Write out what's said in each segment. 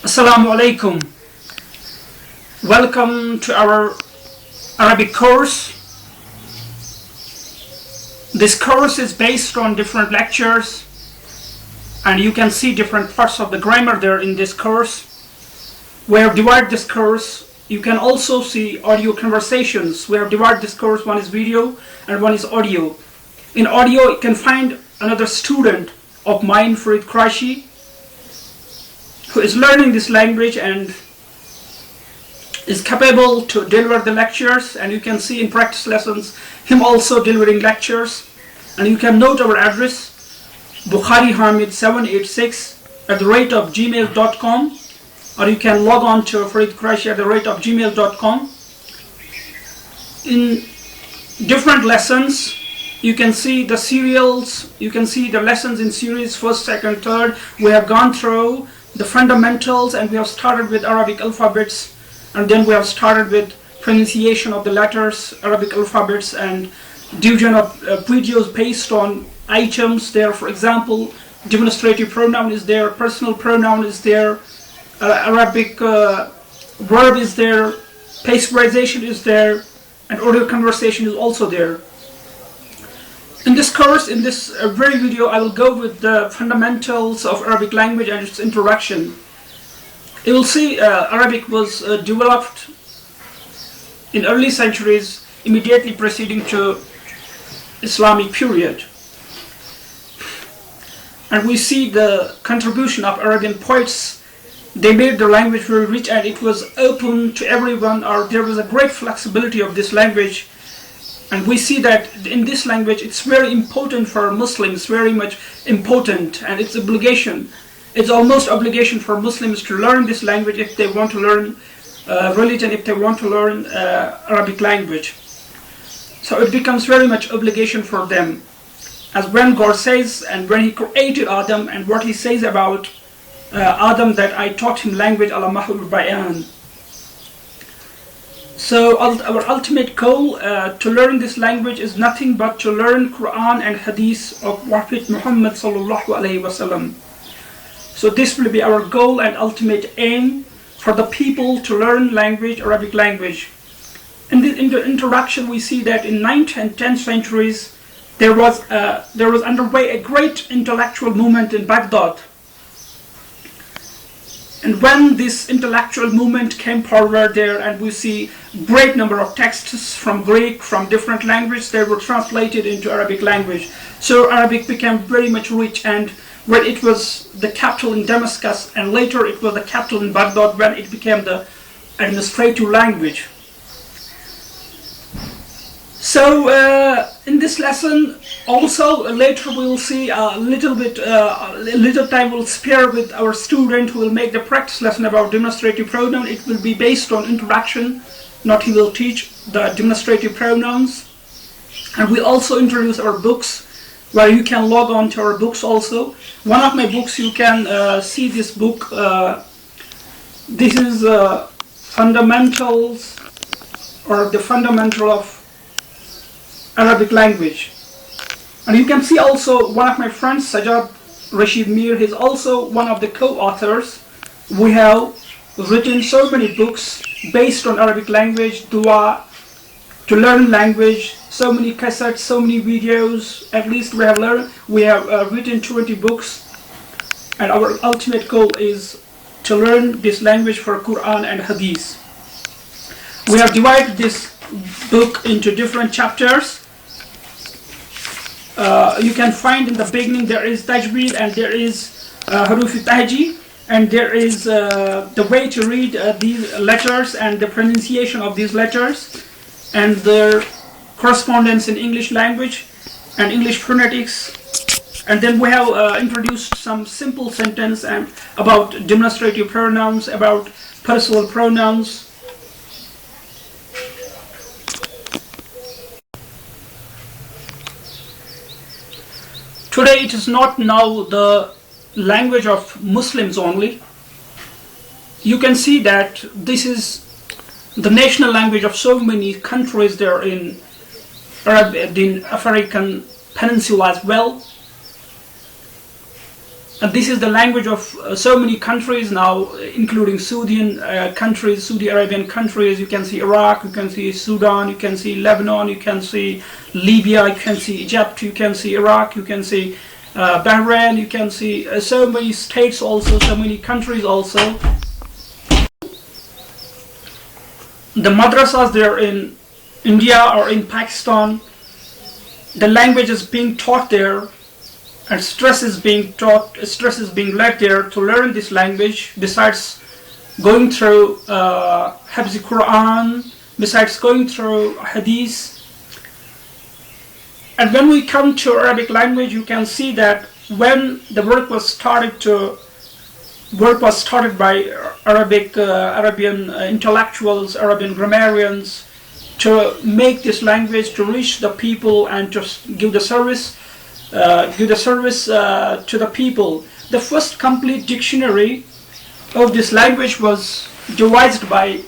Assalamu alaikum. Welcome to our Arabic course. This course is based on different lectures, and you can see different parts of the grammar there in this course. We have divided this course. You can also see audio conversations. We have divided this course. One is video and one is audio. In audio, you can find another student of mine, Fareed Quraishi, who is learning this language and is capable to deliver the lectures, and you can see in practice lessons him also delivering lectures. And you can note our address, bukharihamid786@gmail.com, or you can log on to fareedquraishi@gmail.com. In different lessons, you can see the serials, you can see the lessons in series, first, second, third. We have gone through the fundamentals, and we have started with Arabic alphabets, and then we have started with pronunciation of the letters, Arabic alphabets, and division of videos based on items there. For example, demonstrative pronoun is there, personal pronoun is there, Arabic verb is there, pasteurization is there, and audio conversation is also there. In this course, in this very video, I will go with the fundamentals of Arabic language and its introduction. You will see Arabic was developed in early centuries, immediately preceding to Islamic period. And we see the contribution of Arabian poets. They made the language very rich, and it was open to everyone, or there was a great flexibility of this language. And we see that in this language, it's very important for Muslims, very much important, and it's obligation. It's almost obligation for Muslims to learn this language if they want to learn religion, if they want to learn Arabic language. So it becomes very much obligation for them. As when God says, and when He created Adam, and what He says about Adam, that I taught him language ala mahul bayan. So our ultimate goal to learn this language is nothing but to learn Quran and Hadith of Prophet Muhammad sallallahu alaihi wasallam. So this will be our goal and ultimate aim for the people to learn language, Arabic language. In the introduction, we see that in 9th and 10th centuries, there was underway a great intellectual movement in Baghdad. And when this intellectual movement came forward there, and we see great number of texts from Greek, from different languages, they were translated into Arabic language. So Arabic became very much rich, and when it was the capital in Damascus, and later it was the capital in Baghdad, when it became the administrative language. So in this lesson, also later we will see a little time we'll spare with our student who will make the practice lesson about demonstrative pronoun. It will be based on introduction, not he will teach the demonstrative pronouns. And we also introduce our books, where you can log on to our books also. One of my books, you can see this book. This is Fundamentals, or the Fundamental of Arabic language. And you can see also one of my friends, Syed Rashid Mir, he's also one of the co-authors. We have written so many books based on Arabic language, dua, to learn language, so many cassettes, so many videos. At least we have written 20 books, and our ultimate goal is to learn this language for Quran and Hadith. We have divided this book into different chapters. You can find in the beginning there is tajweed, and there is huruf tahji, and there is the way to read these letters and the pronunciation of these letters, and their correspondence in English language and English phonetics. And then we have introduced some simple sentence and about demonstrative pronouns, about personal pronouns. Today it is not now the language of Muslims only. You can see that this is the national language of so many countries there in African peninsula as well. And this is the language of so many countries now, including Saudi Arabian countries. You can see Iraq, you can see Sudan, you can see Lebanon, you can see Libya, you can see Egypt, you can see Iraq, you can see Bahrain, you can see so many states also, so many countries also. The madrasas there in India or in Pakistan, the language is being taught there, and stress is being led there to learn this language, besides going through Hafz Quran, besides going through Hadith. And when we come to Arabic language, you can see that when the work was started by Arabian intellectuals, Arabian grammarians, to make this language to reach the people and to give the service to the people. The first complete dictionary of this language was devised by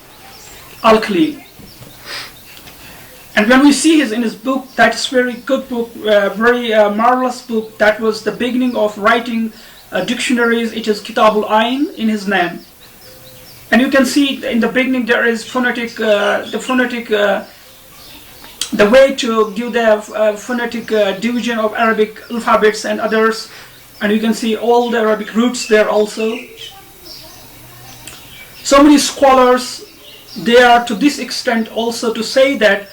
Al-Khalil. And when we see in his book, that's very good book, very marvelous book, that was the beginning of writing dictionaries. It is Kitabul Ain in his name. And you can see in the beginning there is the way to give the phonetic division of Arabic alphabets and others, and you can see all the Arabic roots there also. So many scholars, they are to this extent also to say that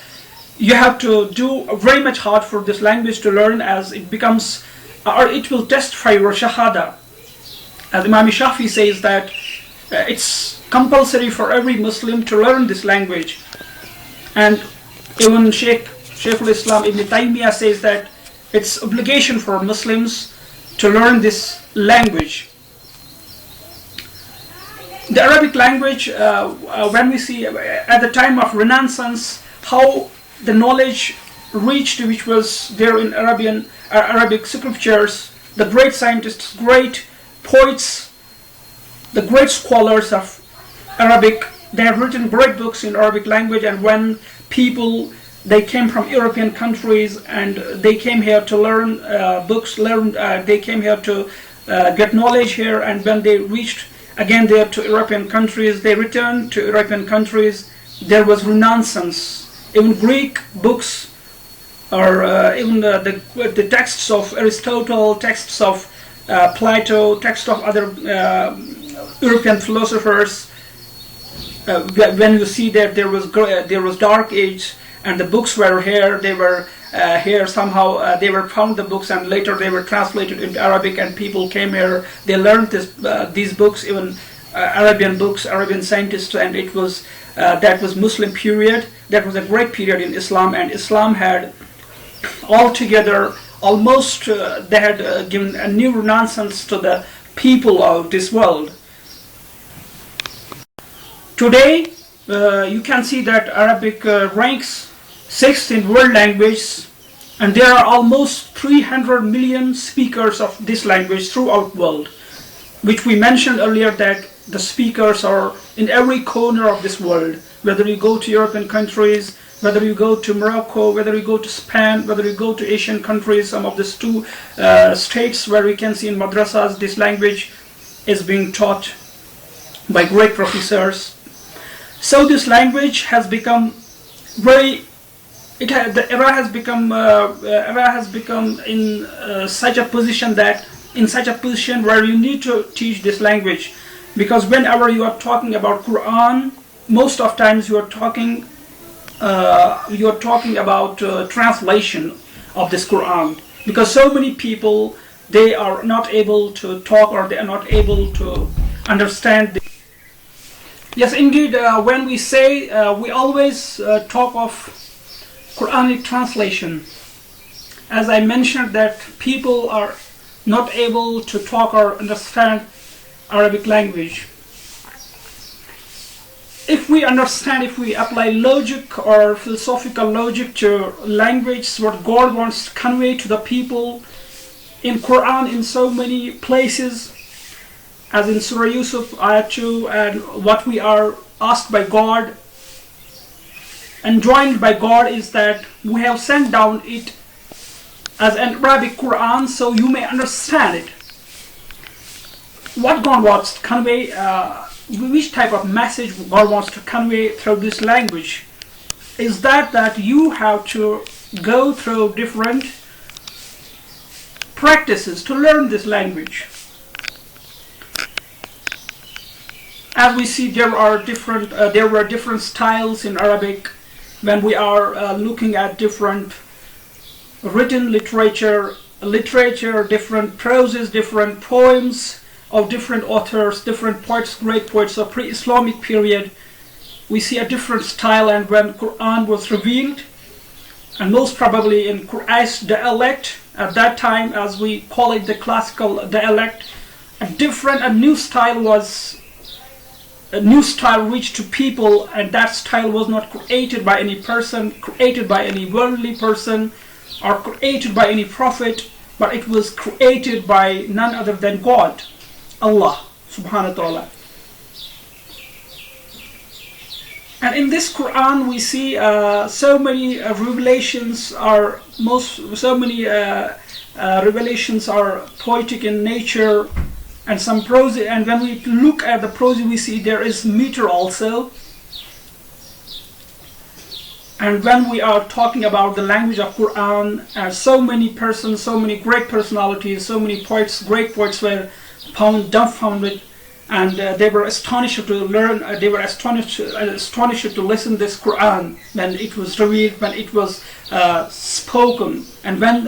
you have to do very much hard for this language to learn, as it becomes, or it will testify your shahada. As Imam Shafi says that it's compulsory for every Muslim to learn this language. And even Shaykhul Islam Ibn Taymiyyah says that it's obligation for Muslims to learn this language. The Arabic language, when we see at the time of Renaissance, how the knowledge reached, which was there in Arabic scriptures, the great scientists, great poets, the great scholars of Arabic, they have written great books in Arabic language. And when people, they came from European countries and they came here to learn they came here to get knowledge here, and when they reached again there to European countries, they returned to European countries, there was Renaissance. Even Greek books, or even the texts of Aristotle, texts of Plato, texts of other European philosophers, when you see that there was Dark Age, and the books were here, they were here somehow, they were found the books, and later they were translated into Arabic, and people came here, they learned these books, even Arabian books, Arabian scientists, and it was that was Muslim period. That was a great period in Islam, and Islam had altogether almost they had given a new renaissance to the people of this world. Today, you can see that Arabic ranks 6th in world language, and there are almost 300 million speakers of this language throughout the world, which we mentioned earlier that the speakers are in every corner of this world. Whether you go to European countries, whether you go to Morocco, whether you go to Spain, whether you go to Asian countries, some of these two states where we can see in madrasas this language is being taught by great professors. So this language has become the era has become in such a position where you need to teach this language, because whenever you are talking about Quran, most of times you are talking about translation of this Quran, because so many people, they are not able to talk, or they are not able to understand. Yes, indeed, when we say, we always talk of Quranic translation. As I mentioned that people are not able to talk or understand Arabic language. If we apply logic or philosophical logic to language, what God wants to convey to the people in Quran in so many places, as in Surah Yusuf, Ayah 2, and what we are asked by God, enjoined by God, is that we have sent down it as an Arabic Quran so you may understand it. what God wants to convey, which type of message God wants to convey through this language, is that you have to go through different practices to learn this language. As we see, there were different styles in Arabic. When we are looking at different written literature, different proses, different poems of different authors, different poets, great poets of pre-Islamic period, we see a different style. And when Quran was revealed, and most probably in Quraysh dialect at that time, as we call it, the classical dialect, a new style reached to people, and that style was not created by any person, created by any worldly person, or created by any prophet, but it was created by none other than God, Allah subhanahu wa ta'ala. And in this Quran we see so many revelations are poetic in nature, and some prose. And when we look at the prose, we see there is meter also. And when we are talking about the language of Quran, so many persons, so many great personalities, so many poets, great poets were found dumbfounded, and they were astonished to learn. They were astonished to listen this Quran when it was revealed, when it was spoken, and when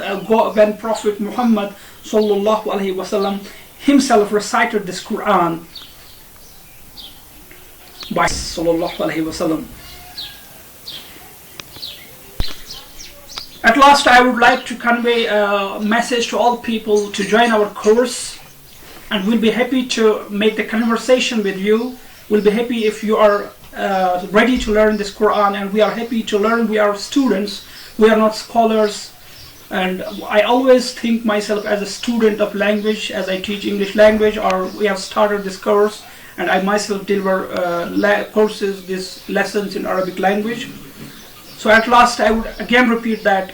Prophet Muhammad sallallahu alaihi wasallam himself recited this Quran by sallallahu alaihi wasallam. At last, I would like to convey a message to all people to join our course, and we'll be happy to make the conversation with you. We'll be happy if you are ready to learn this Quran, and we are happy to learn. We are students, we are not scholars, and I always think myself as a student of language, as I teach English language, or we have started this course, and I myself deliver courses, these lessons in Arabic language. So at last, I would again repeat that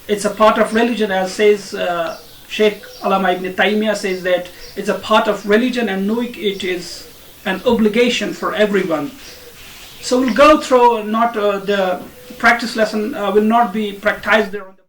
it's a part of religion, as says Sheikh Allama Ibn Taymiyyah says that it's a part of religion, and knowing it is an obligation for everyone. So we'll go through, not the practice lesson will not be practiced there on the